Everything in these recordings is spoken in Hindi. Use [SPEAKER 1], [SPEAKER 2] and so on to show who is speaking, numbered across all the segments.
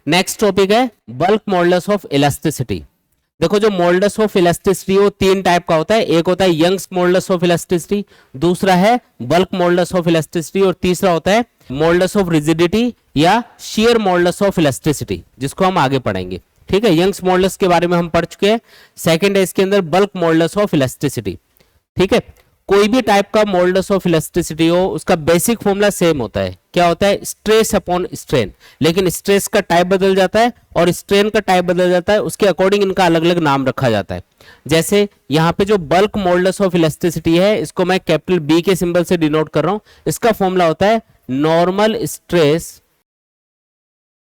[SPEAKER 1] नेक्स्ट टॉपिक है बल्क मॉडुलस ऑफ इलास्टिसिटी। देखो जो मॉडुलस ऑफ इलास्टिसिटी वो तीन टाइप का होता है, एक होता है यंग्स मॉडुलस ऑफ इलास्टिसिटी, दूसरा है बल्क मॉडुलस ऑफ इलास्टिसिटी और तीसरा होता है मॉडुलस ऑफ रिजिडिटी या शियर मॉडुलस ऑफ इलास्टिसिटी, जिसको हम आगे पढ़ेंगे। ठीक है, यंग्स मॉडुलस के बारे में हम पढ़ चुके हैं। सेकंड है इसके अंदर बल्क मॉडुलस ऑफ इलास्टिसिटी। ठीक है, कोई भी टाइप का मॉडुलस ऑफ इलास्टिसिटी हो उसका बेसिक फॉर्मूला सेम होता है। क्या होता है? स्ट्रेस अपॉन स्ट्रेन, लेकिन स्ट्रेस का टाइप बदल जाता है और स्ट्रेन का टाइप बदल जाता है, उसके अकॉर्डिंग इनका अलग अलग नाम रखा जाता है। जैसे यहाँ पे जो बल्क मॉडुलस ऑफ इलास्टिसिटी है इसको मैं कैपिटल बी के सिंबल से डिनोट कर रहा हूं। इसका फॉर्मूला होता है normal stress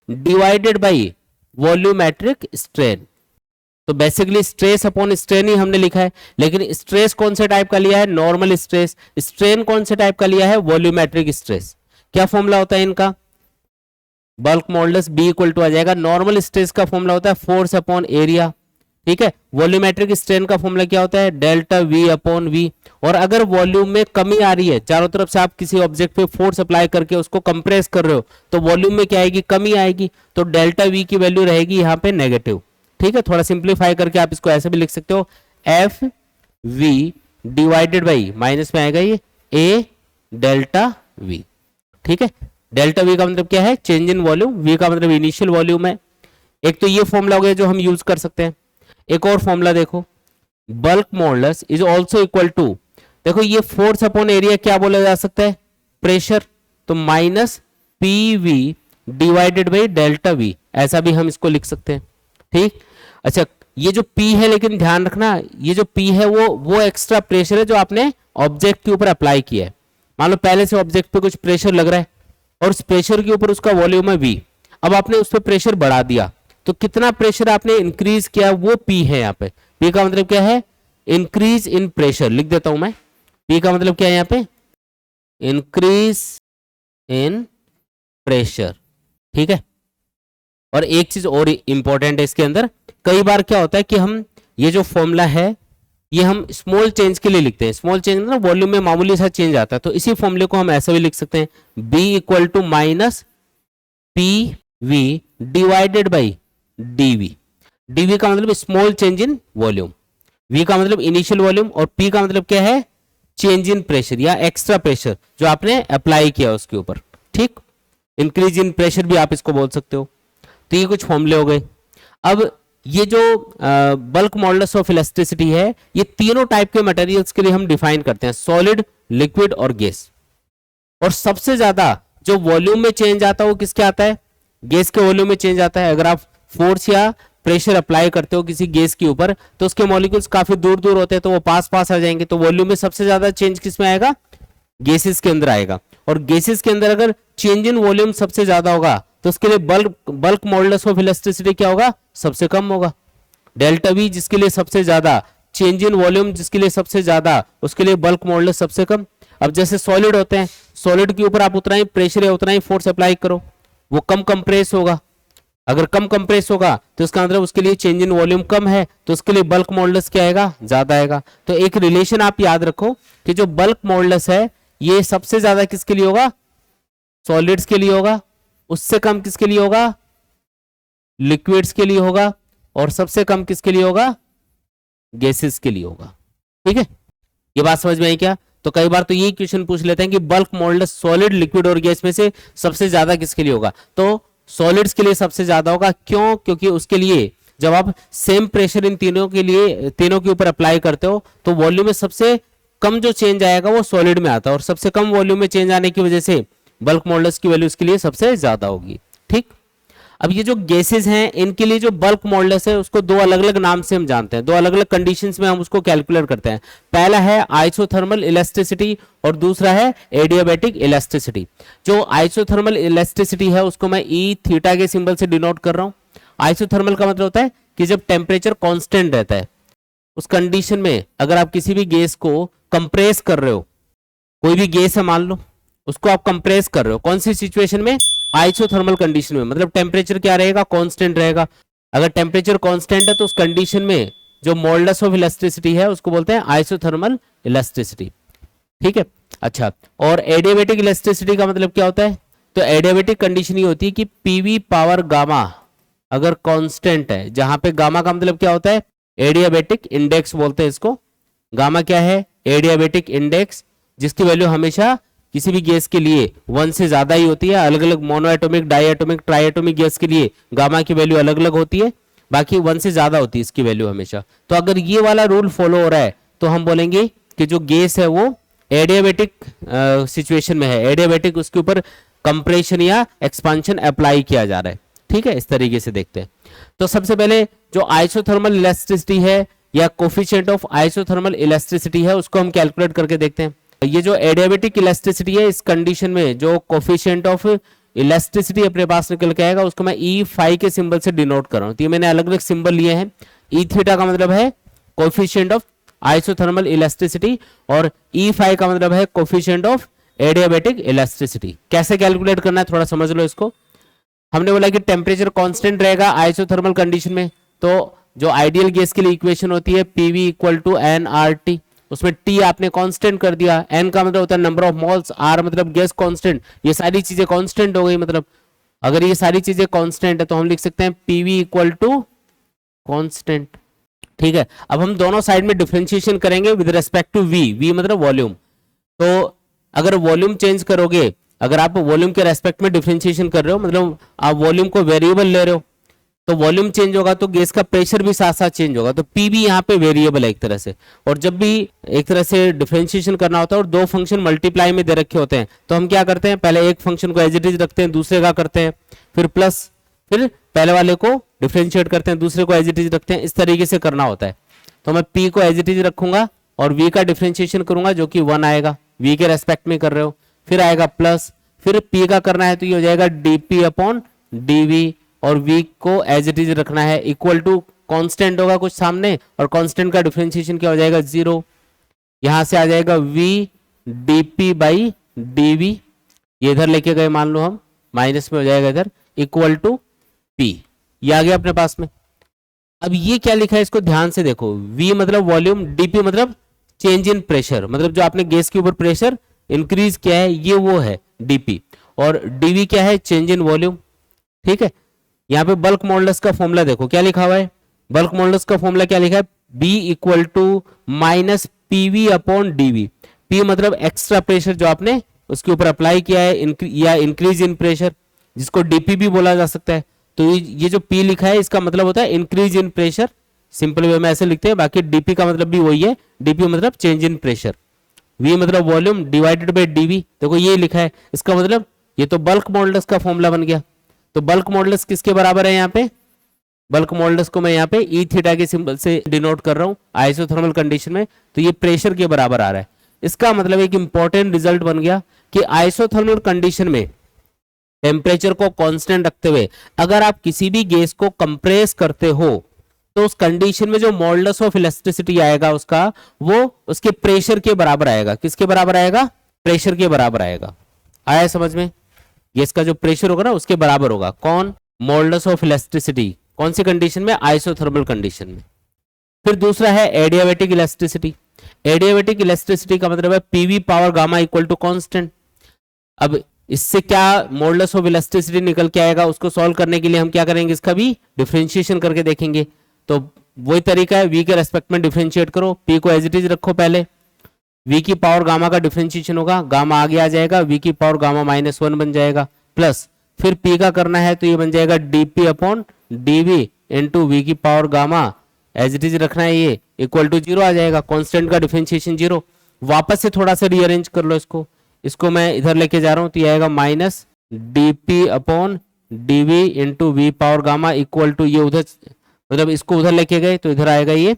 [SPEAKER 1] divided by volumetric strain. तो बेसिकली स्ट्रेस अपॉन स्ट्रेन ही हमने लिखा है, लेकिन स्ट्रेस कौन से टाइप का लिया है? Normal stress. स्ट्रेन कौन से टाइप का लिया है? Volumetric stress. क्या फॉर्मूला होता है इनका? Bulk modulus B equal to आ जाएगा, नॉर्मल स्ट्रेस का फॉर्मूला होता है फोर्स अपॉन एरिया। ठीक है, वॉल्यूमेट्रिक स्ट्रेन का फॉर्मूला क्या होता है? Delta V upon V. और अगर वॉल्यूम में कमी आ रही है, चारों तरफ से आप किसी ऑब्जेक्ट पे फोर्स अप्लाई करके उसको कंप्रेस कर रहे हो, तो वॉल्यूम में क्या आएगी? कमी आएगी। तो डेल्टा वी की वैल्यू रहेगी यहाँ पे नेगेटिव। ठीक है, थोड़ा सिंप्लीफाई करके आप इसको ऐसे भी लिख सकते हो, F V divided by minus में आएगा ये ए डेल्टा वी। ठीक है, डेल्टा वी का मतलब क्या है? चेंज इन वॉल्यूम, वी का मतलब इनिशियल वॉल्यूम है। एक तो ये फॉर्मूला हो गया जो हम यूज कर सकते हैं। एक और फॉर्मूला देखो, bulk modulus is also equal to, देखो ये फोर्स अपॉन एरिया क्या बोला जा सकता है? प्रेशर। तो minus P V divided by delta we, ऐसा भी हम इसको लिख सकते हैं। ठीक, अच्छा ये जो P है, लेकिन ध्यान रखना ये जो P है वो एक्स्ट्रा प्रेशर है जो आपने ऑब्जेक्ट के ऊपर अप्लाई किया है। मान लो पहले से ऑब्जेक्ट पे कुछ प्रेशर लग रहा है और उस प्रेशर के ऊपर उसका वॉल्यूम है V, अब आपने उस पर प्रेशर बढ़ा दिया, तो कितना प्रेशर आपने इंक्रीज किया वो P है। यहाँ पे P का मतलब क्या है? Increase in pressure. लिख देता हूं मैं, P का मतलब क्या है यहाँ पे? Increase in pressure. ठीक है, और एक चीज और इंपॉर्टेंट है इसके अंदर, कई बार क्या होता है कि हम ये जो फॉर्मूला है ये हम स्मॉल चेंज के लिए लिखते हैं। स्मॉल चेंज मतलब वॉल्यूम में मामूली सा चेंज आता है, तो इसी फॉर्मूले को हम ऐसा भी लिख सकते हैं, B equal to minus P V divided by d V. D V का मतलब small change in volume, V का मतलब इनिशियल वॉल्यूम और P का मतलब क्या है? चेंज इन प्रेशर या एक्स्ट्रा प्रेशर जो आपने अप्लाई किया उसके ऊपर। ठीक, इंक्रीज इन प्रेशर भी आप इसको बोल सकते हो। तो ये कुछ फॉर्मूले हो गए। अब ये जो बल्क मॉडुलस ऑफ इलास्टिसिटी है ये तीनों टाइप के मटेरियल्स के लिए हम डिफाइन करते हैं, सॉलिड, लिक्विड और गैस। और सबसे ज्यादा जो वॉल्यूम में चेंज आता है वो किसके आता है? गैस के वॉल्यूम में चेंज आता है। अगर आप फोर्स या प्रेशर अप्लाई करते हो किसी गैस के ऊपर तो उसके मॉलिक्यूल्स काफी दूर दूर होते हैं, तो वो पास पास आ जाएंगे, तो वॉल्यूम में सबसे ज्यादा चेंज किस में आएगा? गैसेस के अंदर आएगा। और गैसेस के अंदर अगर चेंज इन वॉल्यूम सबसे ज्यादा होगा तो उसके लिए बल्क मॉडुलस ऑफ इलास्टिसिटी क्या होगा? सबसे कम होगा। डेल्टा वी जिसके लिए सबसे ज्यादा, चेंज इन वॉल्यूम जिसके लिए सबसे ज्यादा, उसके लिए बल्क मॉडुलस सबसे कम। अब जैसे सॉलिड होते हैं, सॉलिड के ऊपर आप उतना ही प्रेशर या उतना ही फोर्स अप्लाई करो, वो कम कंप्रेस होगा। अगर कम कंप्रेस होगा तो इसका मतलब उसके लिए चेंज इन वॉल्यूम कम है, तो उसके लिए बल्क मॉडुलस क्या आएगा? ज्यादा आएगा। तो एक रिलेशन आप याद रखो कि जो बल्क मॉडुलस है ये सबसे ज्यादा किसके लिए होगा? सॉलिड्स के लिए होगा। उससे कम किसके लिए होगा? लिक्विड्स के लिए होगा। और सबसे कम किसके लिए होगा? गैसेस के लिए होगा। ठीक है, ये बात समझ में आई क्या? तो कई बार तो यही क्वेश्चन पूछ लेते हैं कि बल्क मॉडुलस सॉलिड, लिक्विड और गैस में से सबसे ज्यादा किसके लिए होगा? तो सॉलिड्स के लिए सबसे ज्यादा होगा। क्यों? क्योंकि उसके लिए जब आप सेम प्रेशर इन तीनों के लिए, तीनों के ऊपर अप्लाई करते हो तो वॉल्यूम में सबसे कम जो चेंज आएगा वो सॉलिड में आता है, और सबसे कम वॉल्यूम में चेंज आने की वजह से बल्क मॉडुलस की वैल्यू इसके लिए सबसे ज्यादा होगी। ठीक, अब ये जो गैसेस हैं इनके लिए जो बल्क मॉडुलस है उसको दो अलग अलग नाम से हम जानते हैं, दो अलग अलग कंडीशंस में हम उसको कैलकुलेट करते हैं। पहला है आइसोथर्मल इलास्टिसिटी और दूसरा है एडियाबैटिक इलास्टिसिटी। जो आइसोथर्मल इलास्टिसिटी है उसको मैं ई थीटा के सिंबल से डिनोट कर रहा हूं। आइसोथर्मल का मतलब होता है कि जब टेम्परेचर कांस्टेंट रहता है उस कंडीशन में अगर आप किसी भी गैस को कंप्रेस कर रहे हो, कोई भी गैस है मान लो, उसको आप कंप्रेस कर रहे हो, कौन सी सिचुएशन में? आइसोथर्मल कंडीशन में, मतलब टेम्परेचर क्या रहेगा? कांस्टेंट रहेगा। अगर टेम्परेचर कांस्टेंट है तो उस कंडीशन में जो मॉडुलस ऑफ इलास्टिसिटी है उसको बोलते हैं आइसोथर्मल इलास्टिसिटी। ठीक है, अच्छा, और एडियाबैटिक इलास्टिसिटी का मतलब क्या होता है? तो एडियाबेटिक कंडीशन ये होती है कि पीवी पावर गामा अगर कांस्टेंट है, जहां पे गामा का मतलब क्या होता है, एडियाबेटिक इंडेक्स बोलते हैं इसको। गामा क्या है, एडियाबेटिक इंडेक्स, जिसकी वैल्यू हमेशा किसी भी गैस के लिए 1 से ज्यादा ही होती है। अलग अलग मोनोएटॉमिक, डाइएटॉमिक, ट्राइएटॉमिक गैस के लिए गामा की वैल्यू अलग अलग होती है, बाकी 1 से ज्यादा होती है इसकी वैल्यू हमेशा। तो अगर ये वाला रूल फॉलो हो रहा है तो हम बोलेंगे कि जो गैस है वो एडियाबेटिक सिचुएशन में है, एडियाबेटिक, उसके ऊपर कंप्रेशन या एक्सपांशन अप्लाई किया जा रहा है। ठीक है, इस तरीके से देखते हैं। तो सबसे पहले जो आइसोथर्मल इलास्टिसिटी है या कोफिशिएंट ऑफ आइसोथर्मल इलास्टिसिटी है उसको हम कैलकुलेट करके देखते हैं। ये जो एडियाबेटिक इलास्टिसिटी है, इस कंडीशन में जो कोफिशिएंट ऑफ इलास्टिसिटी अपने पास निकल के आएगा उसको मैं ई फाई के सिंबल से डिनोट कर रहा हूं। तो ये मैंने अलग अलग सिंबल लिए हैं। ई थीटा का मतलब है कोफिशिएंट ऑफ आइसोथर्मल इलास्टिसिटी और ई फाई का मतलब है कोफिशिएंट ऑफ एडियाबेटिक इलास्टिसिटी। कैसे कैलकुलेट करना है थोड़ा समझ लो इसको। हमने बोला कि टेम्परेचर कांस्टेंट रहेगा आइसोथर्मल कंडीशन में, तो जो आइडियल गैस के लिए इक्वेशन होती है PV equal to N R T, उसमें टी आपने कांस्टेंट कर दिया, एन का मतलब होता है नंबर ऑफ मोल्स, आर मतलब गैस कांस्टेंट, ये सारी चीजें कांस्टेंट हो गई। मतलब अगर ये सारी चीजें कांस्टेंट है तो हम लिख सकते हैं पीवी इक्वल टू कांस्टेंट। ठीक है, अब हम दोनों साइड में डिफरेंशिएशन करेंगे with respect to V, V मतलब वॉल्यूम। तो अगर वॉल्यूम चेंज करोगे, अगर आप वॉल्यूम के रेस्पेक्ट में डिफरेंशिएशन कर रहे हो, मतलब आप वॉल्यूम को वेरिएबल ले रहे हो, तो वॉल्यूम चेंज होगा तो गैस का प्रेशर भी साथ साथ चेंज होगा। तो पी भी यहाँ पे वेरिएबल है एक तरह से। और जब भी एक तरह से डिफरेंशिएशन करना होता है और दो फंक्शन मल्टीप्लाई में दे रखे होते हैं तो हम क्या करते हैं, पहले एक फंक्शन को एज इट इज रखते हैं, दूसरे का करते हैं, फिर प्लस, फिर पहले वाले को डिफरेंशिएट करते हैं, दूसरे को एज इट इज रखते हैं। इस तरीके से करना होता है। तो मैं पी को एज इट इज रखूंगा और वी का डिफरेंशिएशन करूंगा जो कि 1 आएगा, वी के रेस्पेक्ट में कर रहे हो, फिर आएगा प्लस, फिर पी का करना है तो ये हो जाएगा डीपी अपॉन डीवी, और v को एज इट इज रखना है इक्वल टू कांस्टेंट होगा कुछ सामने, और कांस्टेंट का डिफरेंशिएशन क्या हो जाएगा 0। यहां से आ जाएगा v dp बाई dv, ये इधर लेके गए मान लो हम, माइनस में हो जाएगा इधर, इक्वल टू p। ये आ गया अपने पास में। अब ये क्या लिखा है इसको ध्यान से देखो, v मतलब वॉल्यूम, dp मतलब चेंज इन प्रेशर, मतलब जो आपने गैस के ऊपर प्रेशर इंक्रीज किया है ये वो है dp, और dv क्या है, चेंज इन वॉल्यूम। ठीक है, यहाँ पे बल्क मॉडुलस का फॉर्मूला देखो क्या लिखा हुआ है, बल्क मॉडुलस का फॉर्मूला क्या लिखा है, B equal to minus PV upon dV. P मतलब एक्स्ट्रा प्रेशर जो आपने उसके ऊपर अप्लाई किया है, या इंक्रीज इन प्रेशर, जिसको डीपी भी बोला जा सकता है। तो ये जो P लिखा है इसका मतलब होता है increase in pressure, simple way में ऐसे लिखते हैं। बाकी डीपी का मतलब भी वही है, डीपी मतलब चेंज इन प्रेशर, V मतलब वॉल्यूम डिवाइडेड बाई डीवी। देखो ये लिखा है, इसका मतलब ये तो बल्क मॉडुलस का फॉर्मूला बन गया। तो बल्क मॉडुलस किसके बराबर है, यहाँ पे बल्क मॉडुलस को मैं यहाँ पे ई थीटा के सिंबल से डिनोट कर रहा हूँ आइसोथर्मल कंडीशन में, तो ये प्रेशर के बराबर आ रहा है। इसका मतलब एक इंपॉर्टेंट रिजल्ट बन गया कि आइसोथर्मल कंडीशन में टेम्परेचर को कांस्टेंट रखते हुए अगर आप किसी भी गैस को कंप्रेस करते हो तो उस कंडीशन में जो मॉडुलस ऑफ इलास्टिसिटी आएगा उसका, वो उसके प्रेशर के बराबर आएगा। किसके बराबर आएगा, प्रेशर के बराबर आएगा। आया समझ में, गैस का जो प्रेशर होगा ना उसके बराबर होगा। कौन, मॉडुलस ऑफ इलास्टिसिटी, कौन सी कंडीशन में, आइसोथर्मल कंडीशन में। फिर दूसरा है एडियाबेटिक इलास्टिसिटी। एडियाबेटिक इलास्टिसिटी का मतलब है PV power gamma equal to constant. अब इससे क्या मॉडुलस ऑफ इलास्टिसिटी निकल के आएगा, उसको सॉल्व करने के लिए हम क्या करेंगे, इसका भी डिफरेंशिएशन करके देखेंगे। तो वही तरीका है, वी के रेस्पेक्ट में डिफरेंशिएट करो, पी को एज इट इज रखो, पहले v की पावर गामा का डिफरेंशिएशन होगा, गामा आगे आ जाएगा, v की पावर गामा -1 बन जाएगा, प्लस फिर p का करना है तो ये बन जाएगा dp upon dv into V की power gamma, as it is रखना है, ये इक्वल टू 0 आ जाएगा, कांस्टेंट का डिफरेंशिएशन 0। वापस से थोड़ा सा रीअरेंज कर लो इसको मैं इधर लेके जा रहा हूँ, तो ये आएगा minus dp upon dv into V power gamma equal to, ये उधर मतलब इसको उधर लेके गए तो इधर आएगा ये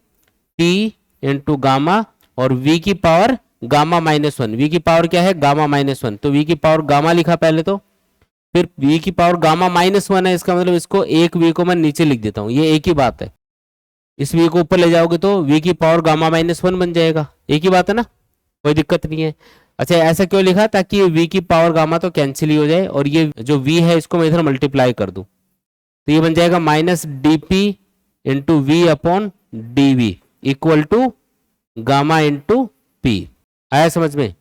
[SPEAKER 1] p इंटू गामा और v की पावर गामा -1, v की पावर क्या है, गामा -1, तो v की पावर गामा लिखा पहले, तो फिर v की पावर गामा -1 है, इसका मतलब इसको एक v को मैं नीचे लिख देता हूँ, ये एक ही बात है। इस v को ऊपर ले जाओगे तो v की पावर गामा -1 बन जाएगा, एक ही बात है ना, कोई दिक्कत नहीं है। अच्छा ऐसा क्यों लिखा, ताकि v की पावर गामा तो कैंसिल ही हो जाए और ये जो v है इसको मैं इधर मल्टीप्लाई कर दूं, तो ये बन जाएगा minus dp into V upon dv equal to gamma into P. आया समझ में।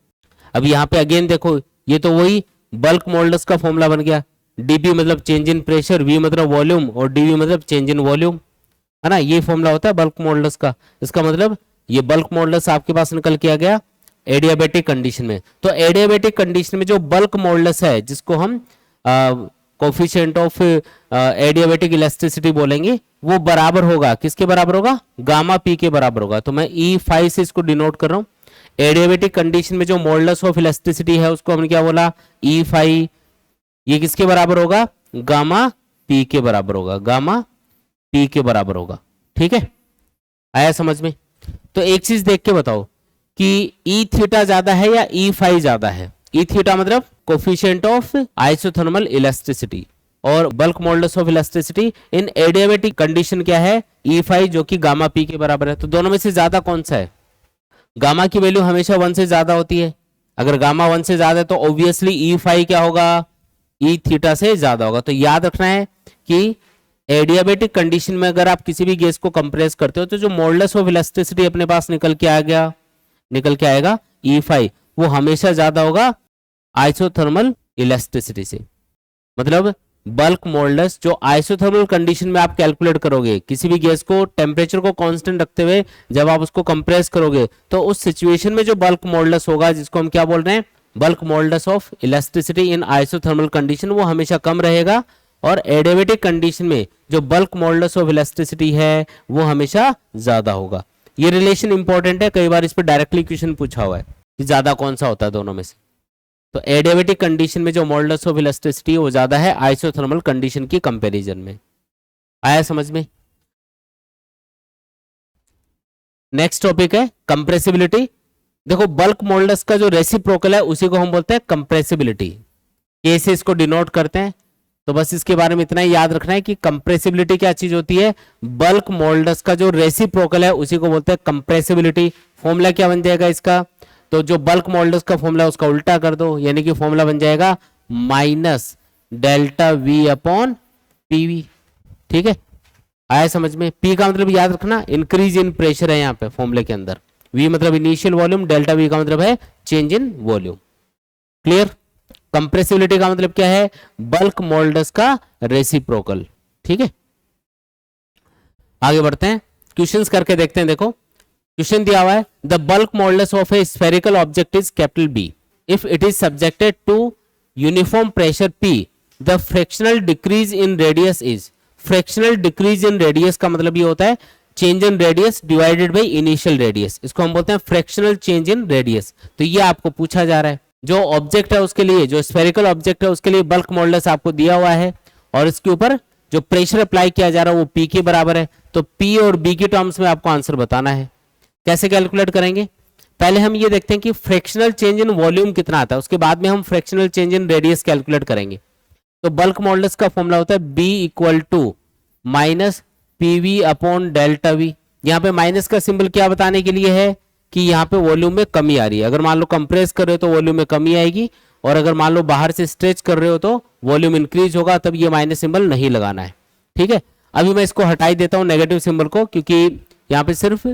[SPEAKER 1] अब यहाँ पे अगेन देखो, ये तो वही बल्क मोल्डस का फॉर्मूला बन गया, डीपी मतलब चेंज इन प्रेशर, वी मतलब वॉल्यूम और डीवी मतलब चेंज इन वॉल्यूम, है ना, ये फॉर्मूला होता है बल्क मोल्डस का। इसका मतलब ये बल्क मोल्डस आपके पास निकल के आ गया एडियाबेटिक कंडीशन में। तो एडियाबेटिक कंडीशन में जो बल्क मोल्डस है जिसको हम कोफिशिएंट ऑफ एडियाबेटिक इलास्टिसिटी बोलेंगे, वो बराबर होगा किसके बराबर होगा, गामा पी के बराबर होगा। तो मैं E5 से इसको डिनोट कर रहा हूं। एडियाबेटिक कंडीशन में जो मोल्डस ऑफ इलास्टिसिटी है उसको हमने क्या बोला, E5, ये किसके बराबर होगा, गामा पी के बराबर होगा, गामा पी के बराबर होगा। ठीक है, आया समझ में। तो एक चीज देख के बताओ कि ई थीटा ज्यादा है या E5 ज्यादा है। ई थीटा मतलब कोफिशिएंट ऑफ आइसोथर्मल इलास्टिसिटी और bulk modulus of elasticity in adiabatic condition क्या है, E5 जो कि गामा पी के बराबर है। तो दोनों में से ज्यादा कौन सा है, गामा की वैल्यू हमेशा 1 से ज्यादा होती है। अगर गामा 1 से ज्यादा है तो ऑब्वियसली E5 क्या होगा, ई थीटा से ज्यादा होगा। तो याद रखना है कि एडियाबेटिक कंडीशन में अगर आप किसी भी गैस को कंप्रेस करते हो तो जो मोल्डस ऑफ इलास्टिसिटी अपने पास निकल के आएगा E5, वो हमेशा ज्यादा होगा आइसोथर्मल इलास्टिसिटी से। मतलब बल्क मोल्डस जो आइसोथर्मल कंडीशन में आप कैलकुलेट करोगे, किसी भी गैस को टेम्परेचर को कांस्टेंट रखते हुए जब आप उसको कंप्रेस करोगे, तो उस सिचुएशन में जो बल्क मोल्डस होगा जिसको हम क्या बोल रहे हैं, bulk modulus of elasticity in isothermal condition, वो हमेशा कम रहेगा। और एडियाबेटिक कंडीशन में जो बल्क मोल्डस ऑफ इलास्टिसिटी है वो हमेशा ज्यादा होगा। ये रिलेशन इंपॉर्टेंट है, कई बार इस पर डायरेक्टली क्वेश्चन पूछा हुआ है कि ज्यादा कौन सा होता है दोनों में से। तो एडियाबेटिक कंडीशन में जो मोल्डस ऑफ इलास्टिसिटी वो ज्यादा है आइसोथर्मल कंडीशन की कंपैरिजन में। आया समझ में। नेक्स्ट टॉपिक है कंप्रेसिबिलिटी। देखो बल्क मोल्डस का जो रेसिप्रोकल है उसी को हम बोलते हैं कंप्रेसिबिलिटी, के से इसको डिनोट करते हैं। तो बस इसके बारे में इतना ही याद रखना है कि कंप्रेसिबिलिटी क्या चीज होती है, बल्क मोल्डस का जो रेसिप्रोकल है उसी को बोलते हैं कंप्रेसिबिलिटी। फॉर्मूला क्या बन जाएगा इसका, तो जो बल्क मोल्डस का फॉर्मूला उसका उल्टा कर दो, यानी कि फॉर्मूला बन जाएगा minus delta V upon PV. ठीक है, आया समझ में। पी का मतलब याद रखना इंक्रीज इन प्रेशर है यहाँ पे फॉर्मूले के अंदर, वी मतलब इनिशियल वॉल्यूम, डेल्टा वी का मतलब है change in volume. Clear. Compressibility का मतलब क्या है, बल्क मोल्डस का रेसिप्रोकल। ठीक है, आगे बढ़ते हैं, क्वेश्चंस करके देखते हैं। देखो क्वेश्चन दिया हुआ है, the bulk modulus of a spherical object is capital B, if it is subjected to uniform pressure P, the fractional decrease in radius is. Fractional decrease in radius का मतलब ये होता है change in radius divided by initial radius, इसको हम बोलते हैं फ्रैक्शनल चेंज इन रेडियस। तो ये आपको पूछा जा रहा है, जो ऑब्जेक्ट है उसके लिए, जो स्फेरिकल ऑब्जेक्ट है उसके लिए बल्क मोल्डस आपको दिया हुआ है और इसके ऊपर जो प्रेशर अप्लाई किया जा रहा है वो पी के बराबर है। तो पी और बी के टर्म्स में आपको आंसर बताना है। कैसे कैलकुलेट करेंगे, पहले हम ये देखते हैं कि फ्रैक्शनल चेंज इन वॉल्यूम कितना आता है, उसके बाद में हम fractional change in radius calculate करेंगे। तो बल्क मोल्डस का फॉर्मूला होता है B equal to minus PV upon delta V. यहाँ पे माइनस का सिंबल क्या बताने के लिए है कि यहाँ पे वॉल्यूम में कमी आ रही है। अगर मान लो कंप्रेस कर रहे हो तो वॉल्यूम में कमी आएगी, और अगर मान लो बाहर से स्ट्रेच कर रहे हो तो वॉल्यूम इंक्रीज होगा, तब ये माइनस सिंबल नहीं लगाना है। ठीक है, अभी मैं इसको हटा ही देता हूँ नेगेटिव सिंबल को, क्योंकि यहाँ पे सिर्फ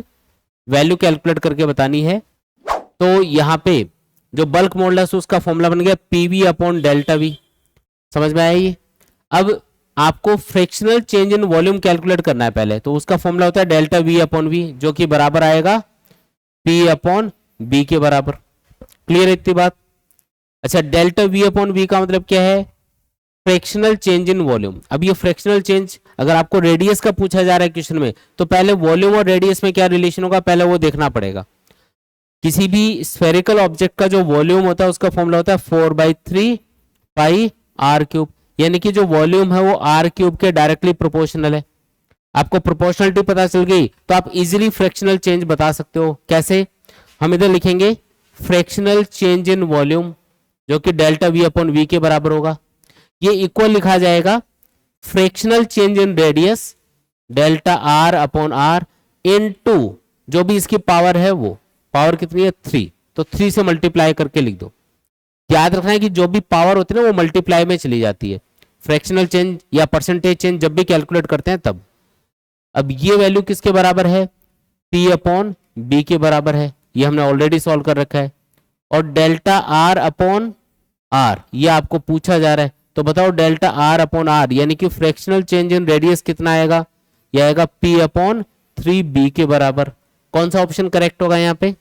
[SPEAKER 1] वैल्यू कैलकुलेट करके बतानी है। तो यहाँ पे जो बल्क मोल्डस उसका फॉर्मूला बन गया पीवी अपॉन डेल्टा वी। समझ में आया ये। अब आपको fractional change in volume calculate करना है पहले, तो उसका फॉर्मूला होता है डेल्टा वी अपॉन वी, जो कि बराबर आएगा पी अपॉन बी के बराबर। क्लियर है इतनी बात। अच्छा, डेल्टा वी अपॉन वी का मतलब क्या है, फ्रैक्शनल चेंज इन वॉल्यूम। अब ये फ्रैक्शनल चेंज अगर आपको रेडियस का पूछा जा रहा है क्वेश्चन में, तो पहले वॉल्यूम और रेडियस में क्या रिलेशन होगा पहले वो देखना पड़ेगा। किसी भी स्फेरिकल ऑब्जेक्ट का जो वॉल्यूम होता है उसका फॉर्मूला होता है 4/3 पाई आर क्यूब, यानी कि जो वॉल्यूम है वो आर क्यूब के डायरेक्टली प्रोपोर्शनल है। आपको प्रोपोर्शनलिटी पता चल गई तो आप इजीली फ्रैक्शनल चेंज बता सकते हो। कैसे, हम इधर लिखेंगे फ्रैक्शनल चेंज इन वॉल्यूम जो कि डेल्टा वी अपॉन वी के बराबर होगा, ये इक्वल लिखा जाएगा fractional change in radius delta R upon R into जो भी इसकी पावर है, वो पावर कितनी है 3, तो 3 से मल्टीप्लाई करके लिख दो। याद रखना है कि जो भी पावर होती है ना वो मल्टीप्लाई में चली जाती है, फ्रैक्शनल चेंज या परसेंटेज चेंज जब भी कैलकुलेट करते हैं तब। अब ये वैल्यू किसके बराबर है, P अपॉन बी के बराबर है, ये हमने ऑलरेडी सॉल्व कर रखा है। और डेल्टा आर अपॉन आर, ये आपको पूछा जा रहा है, तो बताओ डेल्टा आर अपॉन आर यानी कि फ्रैक्शनल चेंज इन रेडियस कितना आएगा, ये आएगा पी अपॉन 3b के बराबर। कौन सा ऑप्शन करेक्ट होगा यहाँ पे,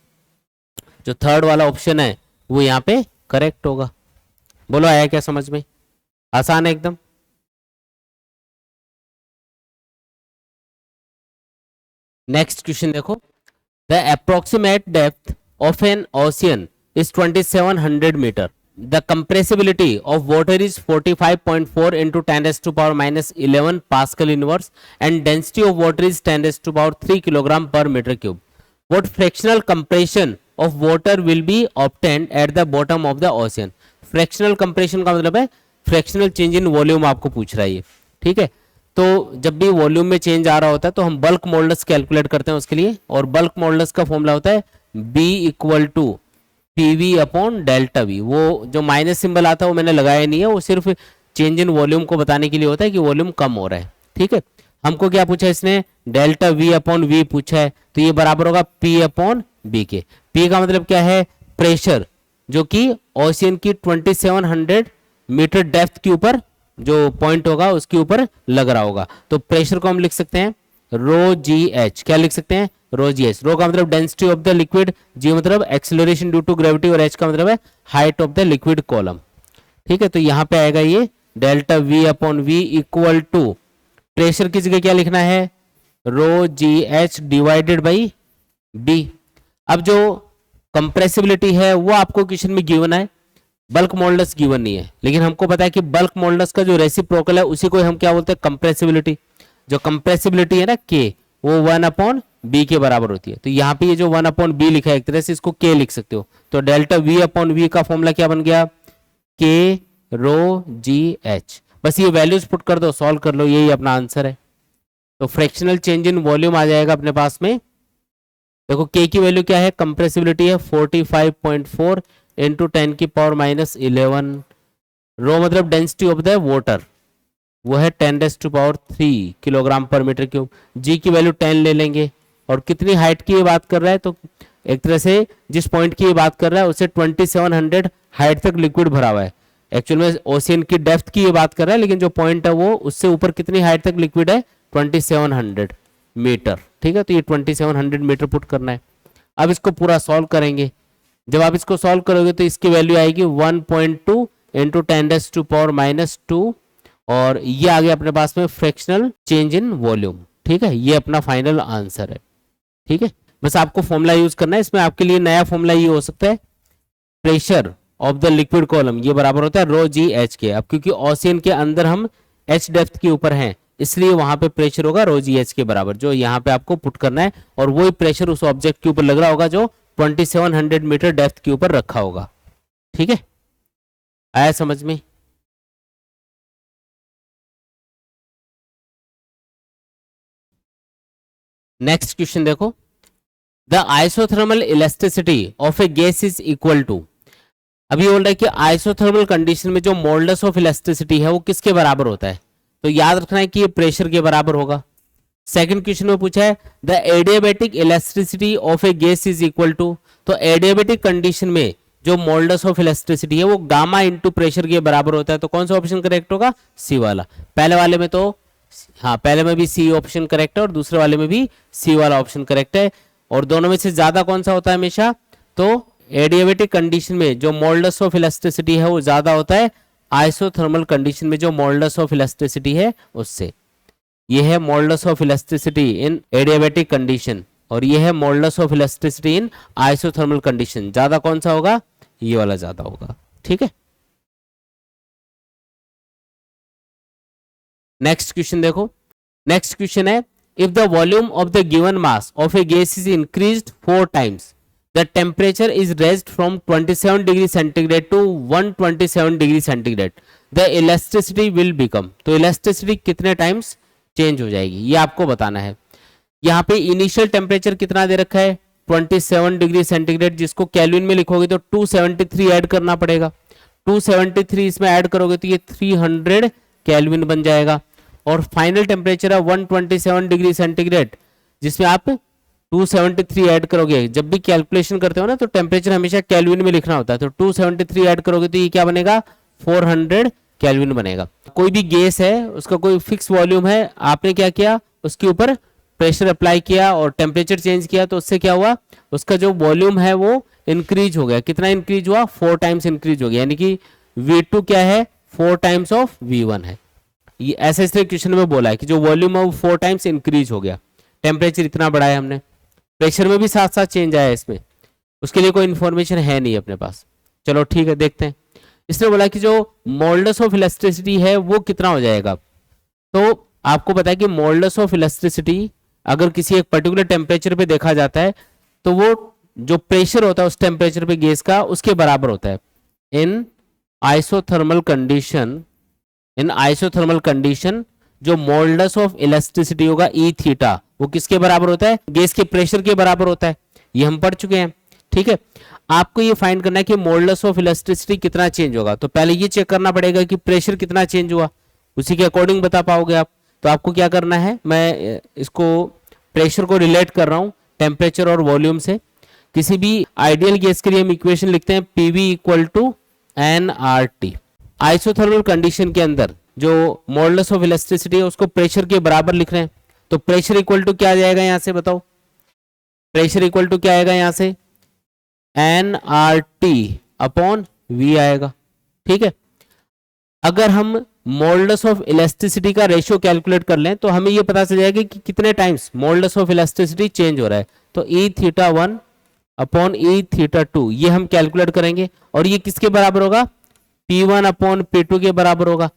[SPEAKER 1] जो थर्ड वाला ऑप्शन है वो यहाँ पे करेक्ट होगा। बोलो आया क्या समझ में, आसान है एकदम। नेक्स्ट क्वेश्चन देखो, the approximate depth of an ocean is 2700 metre, the compressibility of water is 45.4 into 10⁻⁻11 pascal inverse and density of water is 10⁻³ kilogram per metre cube. What fractional compression of water will be obtained at the bottom of the ocean. Fractional compression का मतलब है फ्रैक्शनल चेंज इन वॉल्यूम आपको पूछ रहा है ये, ठीक है। तो जब भी वॉल्यूम में चेंज आ रहा होता है तो हम बल्क मॉडुलस कैलकुलेट करते हैं उसके लिए, और बल्क मॉडुलस का फॉर्मूला होता है B = PV upon delta V। वो जो माइनस सिंबल आता है वो मैंने लगाया नहीं है, वो सिर्फ चेंज इन वॉल्यूम को बताने के लिए होता है कि वॉल्यूम कम हो रहा है, ठीक है। हमको क्या पूछा है इसने, डेल्टा V अपॉन V पूछा है, तो ये बराबर होगा P अपॉन B के। P का मतलब क्या है, प्रेशर, जो कि ओशियन की 2700 मीटर डेप्थ के ऊपर जो पॉइंट होगा उसके ऊपर लग रहा होगा। तो प्रेशर को हम लिख सकते हैं रो जी एच, क्या लिख सकते हैं, रो जी एच। रो का मतलब density of the liquid, g मतलब एक्सेलरेशन ड्यू टू ग्रेविटी, और एच का मतलब है height of the liquid column, ठीक है। तो यहाँ पे आएगा ये delta V upon V equal to, pressure की जगह क्या लिखना है, rho g h divided by B। अब जो कंप्रेसिबिलिटी है वो आपको क्वेश्चन में गिवन है, बल्क मॉडुलस गिवन नहीं है, लेकिन हमको पता है कि बल्क मॉडुलस का जो रेसिप्रोकल है उसी को हम क्या बोलते हैं, कंप्रेसिबिलिटी। जो कंप्रेसिबिलिटी है ना K, वो 1/B के बराबर होती है। तो यहाँ पे ये जो 1/B लिखा है एक तरह से इसको K लिख सकते हो। तो डेल्टा V अपॉन V का फॉर्मूला क्या बन गया, K रो जी एच। बस ये वैल्यूज पुट कर दो, सॉल्व कर लो, यही अपना आंसर है। तो फ्रैक्शनल चेंज इन वॉल्यूम आ जाएगा अपने पास में। देखो K की वैल्यू क्या है, कंप्रेसिबिलिटी है 45.4 इंटू 10⁻⁻11। रो मतलब डेंसिटी ऑफ द वाटर, वो है 10⁻³ किलोग्राम पर मीटर क्यूब। जी की वैल्यू 10 ले लेंगे, और कितनी हाइट की ये बात कर रहा है, तो एक तरह से जिस पॉइंट की ये बात कर रहा है उससे 2700 हाइट तक लिक्विड भरा हुआ है। एक्चुअल में ओशियन की डेप्थ की ये बात कर रहा है, लेकिन जो पॉइंट है वो उससे ऊपर कितनी हाइट तक लिक्विड है, 2700 मीटर, ठीक है। तो ये 2700 मीटर पुट करना है। अब इसको पूरा सॉल्व करेंगे, जब आप इसको सॉल्व करोगे तो इसकी वैल्यू आएगी 1.2 इंटू 10⁻², और ये आ गया अपने पास में फ्रैक्शनल चेंज इन वॉल्यूम, ठीक है। ये अपना फाइनल आंसर है, ठीक है। बस आपको फॉर्मूला यूज करना है, इसमें आपके लिए नया फॉर्मूला ये हो सकता है, pressure of the liquid column ये बराबर होता है रो जी एच के। अब क्योंकि ओशियन के अंदर हम एच डेप्थ के ऊपर हैं, इसलिए वहां पे प्रेशर होगा रो जी एच के बराबर, जो यहाँ पे आपको पुट करना है, और वही प्रेशर उस ऑब्जेक्ट के ऊपर लग रहा होगा जो 2700 मीटर डेप्थ के ऊपर रखा होगा, ठीक है। आया समझ में। नेक्स्ट क्वेश्चन देखो, the isothermal elasticity of a gas is equal to. अभी बोल रहा है कि आइसोथर्मल कंडीशन में जो मॉडुलस ऑफ इलास्टिसिटी है वो किसके बराबर होता है, तो याद रखना है कि ये प्रेशर के बराबर होगा। सेकंड क्वेश्चन में पूछा है the adiabatic elasticity of a gas is equal to, तो एडियाबैटिक कंडीशन में जो मॉडुलस ऑफ इलास्टिसिटी है वो गामा इंटू प्रेशर के बराबर होता है। तो कौन सा ऑप्शन करेक्ट होगा, सी वाला। पहले वाले में तो हाँ, पहले में भी सी ऑप्शन करेक्ट है और दूसरे वाले में भी सी वाला ऑप्शन करेक्ट है। और दोनों में से ज्यादा कौन सा होता है हमेशा, तो एडियाबैटिक कंडीशन में जो मॉडुलस ऑफ इलास्टिसिटी है वो ज्यादा होता है आइसोथर्मल कंडीशन में जो मॉडुलस ऑफ इलास्टिसिटी है उससे। ये है modulus of elasticity in adiabatic condition, और ये है modulus of elasticity in isothermal condition. ज्यादा कौन सा होगा, ये वाला ज्यादा होगा, ठीक है। नेक्स्ट क्वेश्चन देखो, नेक्स्ट क्वेश्चन है if the volume of the given mass of a gas is increased 4 times the temperature is raised from 27 degree centigrade to 127 degree centigrade the elasticity will become. तो इलास्टिसिटी कितने टाइम्स चेंज हो जाएगी ये आपको बताना है। यहाँ पे इनिशियल टेम्परेचर कितना दे रखा है 27 डिग्री सेंटीग्रेड, जिसको केल्विन में लिखोगे तो 273 ऐड करना पड़ेगा। 273 इसमें ऐड करोगे तो ये 300 केल्विन बन जाएगा। और फाइनल टेम्परेचर है 127 डिग्री सेंटीग्रेड, जिसमें आप 273 ऐड करोगे, जब भी कैलकुलेशन करते हो ना तो टेम्परेचर हमेशा केल्विन में लिखना होता है, तो 273 ऐड करोगे तो ये क्या बनेगा, 400 केल्विन बनेगा। कोई भी गैस है उसका कोई फिक्स वॉल्यूम है, आपने क्या किया, उसके ऊपर प्रेशर अप्लाई किया और टेम्परेचर चेंज किया, तो उससे क्या हुआ, उसका जो वॉल्यूम है वो इंक्रीज हो गया। कितना इंक्रीज हुआ, 4 टाइम्स इंक्रीज हो गया, यानी कि V2 क्या है, 4 टाइम्स ऑफ V1 है। ये ऐसे इसलिए क्वेश्चन में बोला है कि जो वॉल्यूम है वो 4 टाइम्स इंक्रीज हो गया, टेम्परेचर इतना बढ़ाया हमने, प्रेशर में भी साथ साथ चेंज आया इसमें, उसके लिए कोई इंफॉर्मेशन है नहीं अपने पास। चलो ठीक है, देखते हैं। इसने बोला कि जो मॉडुलस ऑफ इलास्टिसिटी है वो कितना हो जाएगा। तो आपको पता है कि मॉडुलस ऑफ इलास्टिसिटी अगर किसी एक पर्टिकुलर टेम्परेचर पे देखा जाता है तो वो जो प्रेशर होता है उस टेम्परेचर पे गैस का उसके बराबर होता है। इन आइसोथर्मल कंडीशन जो मॉडुलस ऑफ इलास्टिसिटी होगा ई थीटा, वो किसके बराबर होता है, गैस के प्रेशर के बराबर होता है। ये हम पढ़ चुके हैं, ठीक है। आपको ये फाइंड करना है कि मॉडुलस ऑफ इलास्टिसिटी कितना चेंज होगा, तो पहले ये चेक करना पड़ेगा कि प्रेशर कितना चेंज हुआ, उसी के अकॉर्डिंग बता पाओगे आप। तो आपको क्या करना है, मैं इसको प्रेशर को रिलेट कर रहा हूं टेम्परेचर और वॉल्यूम से। किसी भी आइडियल गैस के लिए हम इक्वेशन लिखते हैं PV equal to nRT। Isothermal condition के अंदर जो मॉडुलस ऑफ इलास्टिसिटी है उसको प्रेशर के बराबर लिख रहे हैं, तो प्रेशर इक्वल टू क्या आ जाएगा यहां से, बताओ, प्रेशर इक्वल टू क्या आएगा यहां से, nRT अपॉन V आएगा, ठीक है। अगर हम मॉडुलस ऑफ इलास्टिसिटी का रेशियो कैलकुलेट कर लें तो हमें यह पता चल जाएगा कि कितने times modulus of elasticity change हो रहा है। तो E theta 1 upon E theta 2 ये हम कैलकुलेट करेंगे, और ये किसके बराबर होगा, P1 अपॉन P2 के बराबर होगा।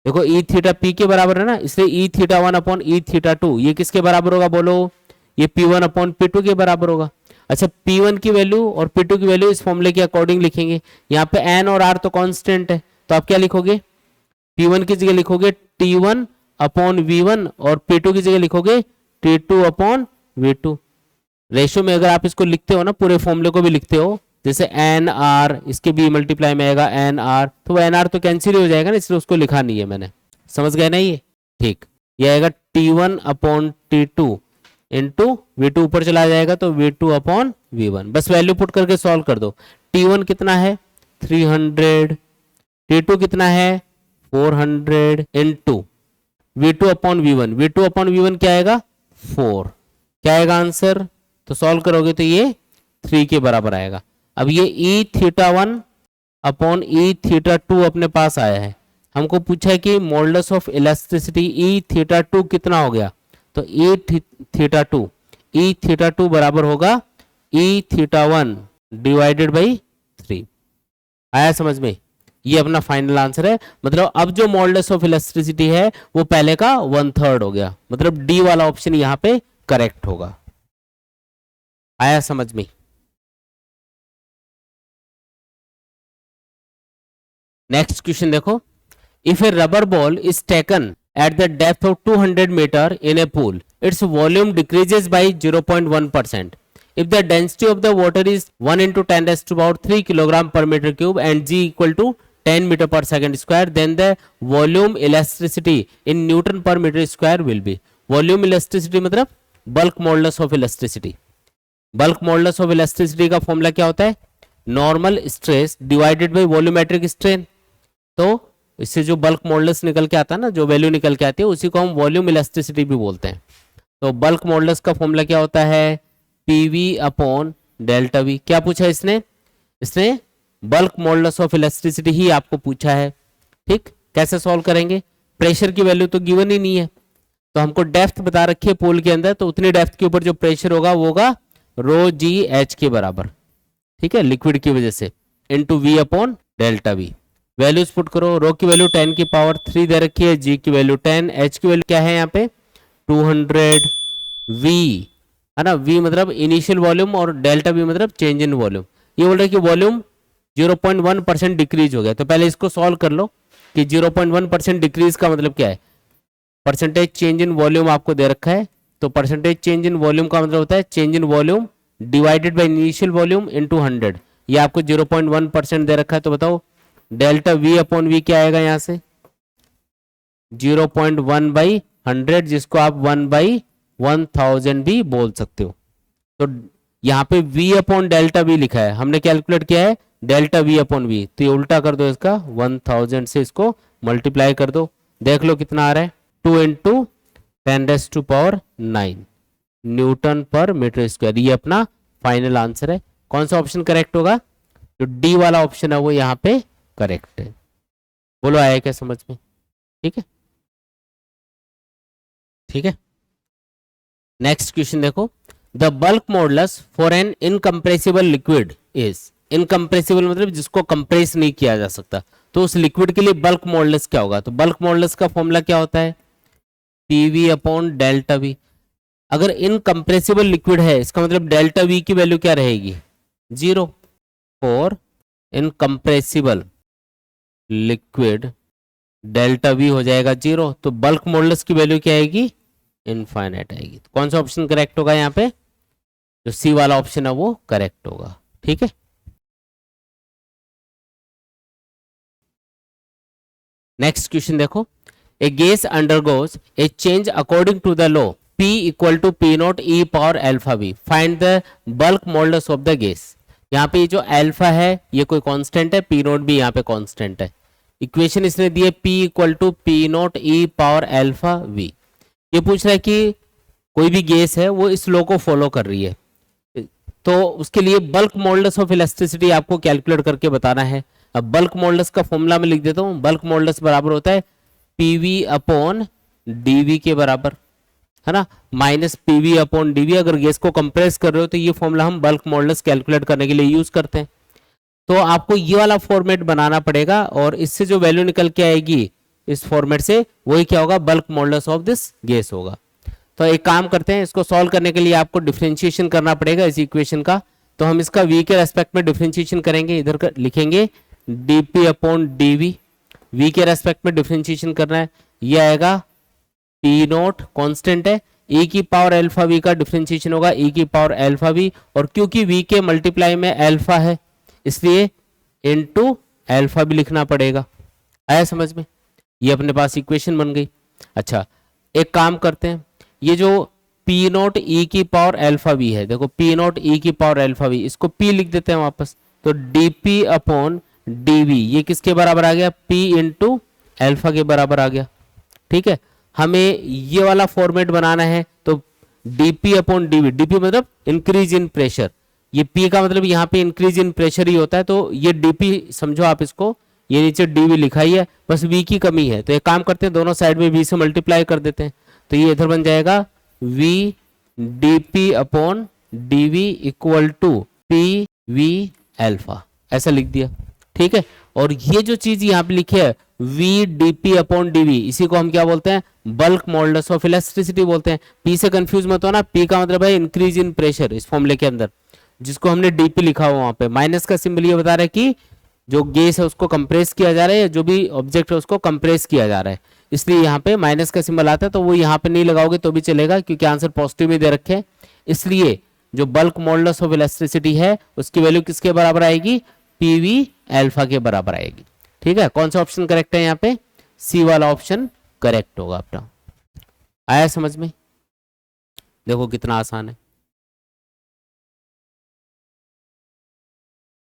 [SPEAKER 1] देखो E थीटा P के बराबर है ना, इसलिए E theta 1 upon E theta 2 ये किसके बराबर होगा, बोलो, ये P1 अपॉन P2 के बराबर होगा। अच्छा, P1 की वैल्यू और P2 की वैल्यू इस फॉर्मूले के अकॉर्डिंग लिखेंगे। यहाँ पे N और R तो कांस्टेंट है, तो आप क्या लिखोगे, P1 की जगह लिखोगे T1 अपॉन V1 और P2 की जगह लिखोगे T2 अपॉन V2। रेशियो में अगर आप इसको लिखते हो ना, पूरे फॉर्मूले को भी लिखते हो, जैसे NR इसके भी मल्टीप्लाई में आएगा NR, तो वो NR तो कैंसिल हो जाएगा ना, इसलिए उसको लिखा नहीं है मैंने, समझ गए ना ये, ठीक। ये आएगा T1 upon T2 into V2 ऊपर चला जाएगा तो V2 अपॉन V1। बस वैल्यू पुट करके सॉल्व कर दो। T1 कितना है 300, T2 कितना है 400 into V2 upon V1, V2 upon V1 क्या आएगा 4, क्या आएगा आंसर, तो सॉल्व करोगे तो ये 3 के बराबर आएगा। अब ये E theta 1 upon E theta 2 अपने पास आया है, हमको पूछा है कि modulus of elasticity E theta 2 कितना हो गया, तो E थीटा 2 बराबर होगा E थीटा 1 डिवाइडेड बाई 3। आया समझ में, ये अपना फाइनल आंसर है। मतलब अब जो मॉडुलस ऑफ इलास्टिसिटी है वो पहले का 1/3 हो गया, मतलब डी वाला ऑप्शन यहां पे करेक्ट होगा। आया समझ में। नेक्स्ट क्वेश्चन देखो, if A rubber ball is taken at the depth of 200 meter in a pool, its volume decreases by 0.1%. If the density of the water is 1 into 10 raised to about 3 kilogram per meter cube and g equal to 10 meter per second square, then the volume elasticity in Newton per meter square will be. Volume elasticity मतलब bulk modulus of elasticity. Bulk modulus of elasticity का फॉर्मूला क्या होता है, normal stress divided by volumetric strain. तो इससे जो बल्क मॉडुलस निकल के आता है ना, जो वैल्यू निकल के आती है उसी को हम वॉल्यूम इलास्टिसिटी भी बोलते हैं। तो बल्क मॉडुलस का फॉर्मूला क्या होता है, PV अपॉन डेल्टा V। क्या पूछा इसने बल्क मॉडुलस ऑफ इलास्टिसिटी ही आपको पूछा है, ठीक। कैसे सॉल्व करेंगे, प्रेशर की वैल्यू तो गिवन ही नहीं है, तो हमको डेप्थ बता रखी है पूल के अंदर, तो उतनी डेप्थ के ऊपर जो प्रेशर होगा वो होगा ρgH के बराबर, ठीक है, लिक्विड की वजह से, into V upon delta V। Values put करो, रो की वैल्यू 10 की पावर 3 दे रखी है, जी की वैल्यू 10, एच की वैल्यू क्या है यहाँ पे 200, V है ना, V मतलब इनिशियल वॉल्यूम और डेल्टा V मतलब चेंज इन वॉल्यूम। ये बोल रहा है कि वॉल्यूम 0.1% डिक्रीज हो गया, तो पहले इसको सॉल्व कर लो कि 0.1% डिक्रीज का मतलब क्या है, परसेंटेज चेंज इन वॉल्यूम आपको दे रखा है, तो परसेंटेज चेंज इन वॉल्यूम का मतलब होता है change in volume divided by initial volume into 100। ये आपको 0.1% दे रखा है, तो बताओ डेल्टा V अपॉन V क्या आएगा यहां से 0.1/100, जिसको आप 1/1000 भी बोल सकते हो। तो यहाँ पे v अपॉन डेल्टा वी लिखा है, हमने कैलकुलेट किया है डेल्टा v अपॉन वी, तो ये उल्टा कर दो इसका, 1000 से इसको मल्टीप्लाई कर दो, देख लो कितना आ रहा है, 2 इंटू 10⁻⁹ न्यूटन पर मीटर स्क्वायर। ये अपना फाइनल आंसर है। कौन सा ऑप्शन करेक्ट होगा? जो डी वाला ऑप्शन है वो यहाँ पे करेक्ट है। बोलो आया क्या समझ में? ठीक है, ठीक है। नेक्स्ट क्वेश्चन देखो, the bulk modulus for an incompressible liquid is, incompressible मतलब जिसको कंप्रेस नहीं किया जा सकता, तो उस लिक्विड के लिए बल्क मॉडुलस क्या होगा? तो बल्क मॉडुलस का फॉर्मूला क्या होता है? PV upon delta we. अगर इनकम्प्रेसिबल लिक्विड है इसका मतलब डेल्टा वी की वैल्यू क्या रहेगी? 0। For incompressible liquid delta we हो जाएगा 0, तो बल्क मॉडुलस की वैल्यू क्या आएगी? इनफाइनाइट आएगी। तो कौन सा ऑप्शन करेक्ट होगा यहाँ पे? जो सी वाला ऑप्शन है वो करेक्ट होगा। ठीक है, नेक्स्ट क्वेश्चन देखो, a gas undergoes a change according to the law P equal to P naught e power alpha V, find the bulk modulus of the gas. यहाँ पे जो अल्फा है ये कोई कांस्टेंट है, पी नॉट भी यहाँ पे कांस्टेंट है। इक्वेशन इसने दी है P equal to P naught e power alpha V. ये पूछ रहा है कि कोई भी गैस है वो इस लॉ को फॉलो कर रही है, तो उसके लिए बल्क मॉडुलस ऑफ इलास्टिसिटी आपको कैलकुलेट करके बताना है। अब बल्क मॉडुलस का फॉर्मूला मैं लिख देता हूँ, बल्क मॉडुलस बराबर होता है पीवी अपॉन डीवी के बराबर, है ना, माइनस पीवी अपॉन डीवी। अगर गैस को कंप्रेस कर रहे हो तो ये फॉर्मूला हम बल्क मॉडुलस कैलकुलेट करने के लिए यूज करते हैं। तो आपको ये वाला फॉर्मेट बनाना पड़ेगा और इससे जो वैल्यू निकल के आएगी इस फॉर्मेट से, वही क्या होगा? Bulk modulus of this gas होगा। तो एक काम करते हैं, इसको सॉल्व करने के लिए आपको डिफरेंशिएशन करना पड़ेगा इस इक्वेशन का। तो हम इसका v के रेस्पेक्ट में डिफरेंशिएशन करेंगे, इधर लिखेंगे dp अपॉन dv, v के रेस्पेक्ट में डिफरेंशिएशन करना है, ये आएगा p नॉट कांस्टेंट है, e की पावर अल्फा v का डिफरेंशिएशन होगा e की पावर अल्फा v, और क्योंकि v के मल्टीप्लाई में अल्फा है इसलिए इनटू अल्फा भी लिखना पड़ेगा। आया समझ में? ये अपने पास इक्वेशन बन गई। अच्छा, एक काम करते हैं, ये जो P नॉट ई की पावर अल्फा वी है, देखो P नॉट ई की पावर अल्फा वी, इसको P लिख देते हैं वापस, तो dP अपॉन dV ये किसके बराबर आ गया? P इंटू अल्फा के बराबर आ गया। ठीक है, हमें ये वाला फॉर्मेट बनाना है, तो dP अपॉन dV, dP मतलब इंक्रीज इन प्रेशर, ये P का मतलब यहाँ पे इंक्रीज इन प्रेशर ही होता है, तो ये dP समझो आप इसको, ये नीचे dV लिखा ही है, बस V की कमी है। तो एक काम करते हैं, दोनों साइड में V से मल्टीप्लाई कर देते हैं, तो ये इधर बन जाएगा V dP upon dV equal to P V alpha, ऐसा लिख दिया। ठीक है, और ये जो चीज यहाँ पे लिखी है V dP अपॉन dV, इसी को हम क्या बोलते हैं? बल्क मॉडुलस ऑफ इलास्टिसिटी बोलते हैं। P से कंफ्यूज मत हो ना, P का मतलब है इंक्रीज इन प्रेशर इस फॉर्मूले के अंदर, जिसको हमने dP लिखा हुआ वहां पे। माइनस का सिंबल ये बता रहा है कि जो गैस है उसको कंप्रेस किया जा रहा है, या जो भी ऑब्जेक्ट है उसको कंप्रेस किया जा रहा है, इसलिए यहाँ पे माइनस का सिंबल आता है। तो वो यहाँ पे नहीं लगाओगे तो भी चलेगा, क्योंकि आंसर पॉजिटिव में दे रखे हैं। इसलिए जो बल्क मॉडुलस ऑफ इलास्टिसिटी है उसकी वैल्यू किसके बराबर आएगी? पीवी अल्फा के बराबर आएगी। ठीक है, कौन सा ऑप्शन करेक्ट है यहाँ पे? सी वाला ऑप्शन करेक्ट होगा अपना। आया समझ में? देखो कितना आसान है।